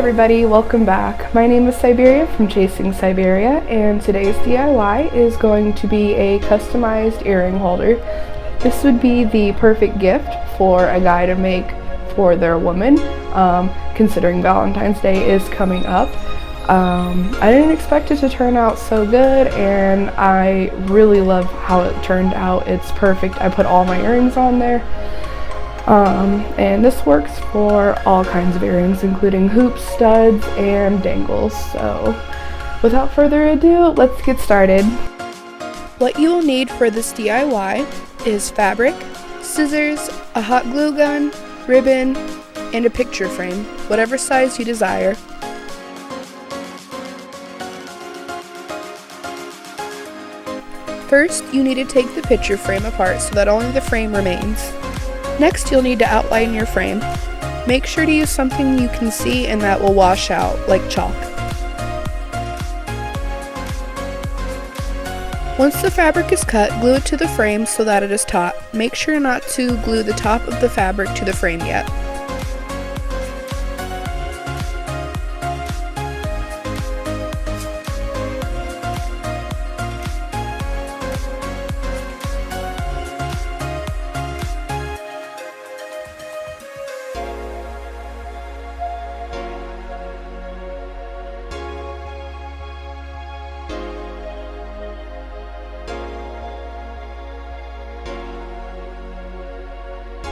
everybody, welcome back. My name is Siberia from Chasing Siberia, and today's DIY is going to be a customized earring holder. This would be the perfect gift for a guy to make for their woman, considering Valentine's Day is coming up. I didn't expect it to turn out so good, and I really love how it turned out. It's perfect. I put all my earrings on there. And this works for all kinds of earrings, including hoops, studs, and dangles. So without further ado, let's get started. What you will need for this DIY is fabric, scissors, a hot glue gun, ribbon, and a picture frame, whatever size you desire. First, you need to take the picture frame apart so that only the frame remains. Next, you'll need to outline your frame. Make sure to use something you can see and that will wash out, like chalk. Once the fabric is cut, glue it to the frame so that it is taut. Make sure not to glue the top of the fabric to the frame yet.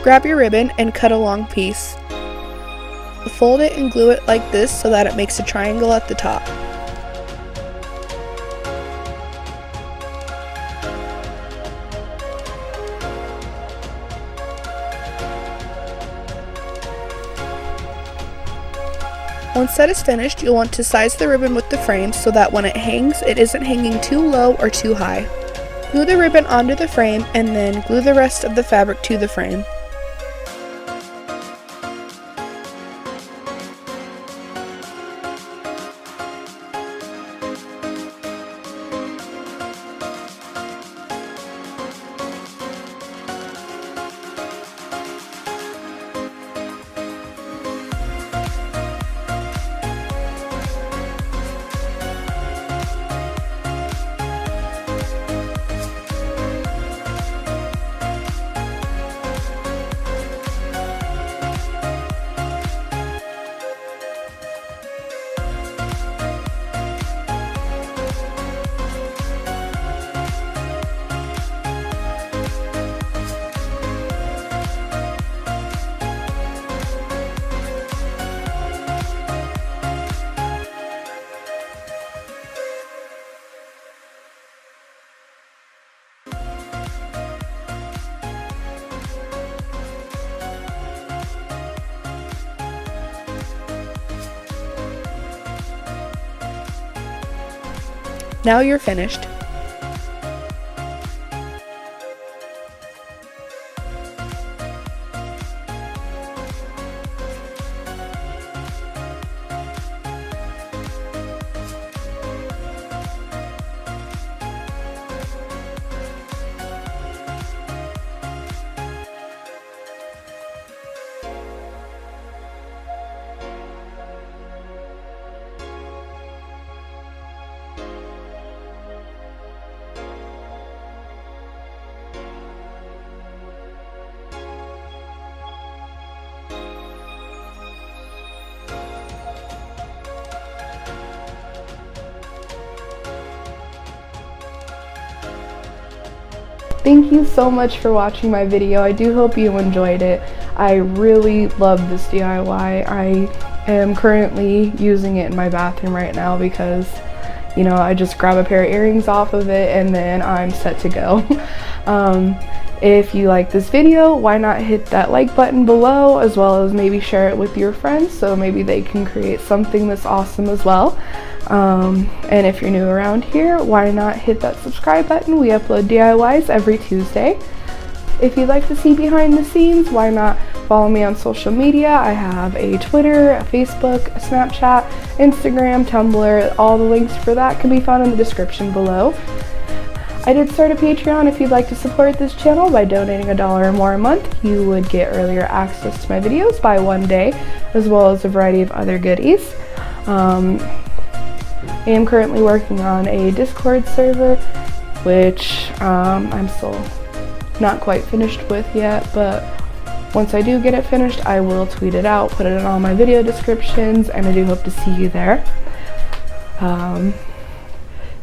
Grab your ribbon and cut a long piece. Fold it and glue it like this so that it makes a triangle at the top. Once that is finished, you'll want to size the ribbon with the frame so that when it hangs, it isn't hanging too low or too high. Glue the ribbon onto the frame and then glue the rest of the fabric to the frame. Now you're finished. Thank you so much for watching my video. I do hope you enjoyed it. I really love this DIY. I am currently using it in my bathroom right now because, you know, I just grab a pair of earrings off of it and then I'm set to go. If you like this video, why not hit that like button below, as well as maybe share it with your friends so maybe they can create something that's awesome as well. And if you're new around here, why not hit that subscribe button? We upload DIYs every Tuesday. If you'd like to see behind the scenes, why not follow me on social media? I have a Twitter, a Facebook, a Snapchat, Instagram, Tumblr. All the links for that can be found in the description below. I did start a Patreon. If you'd like to support this channel by donating $1 or more a month, you would get earlier access to my videos by 1 day, as well as a variety of other goodies. I am currently working on a Discord server, which I'm still not quite finished with yet, but once I do get it finished, I will tweet it out, put it in all my video descriptions, and I do hope to see you there.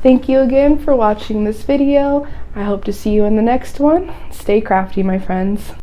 Thank you again for watching this video. I hope to see you in the next one. Stay crafty, my friends.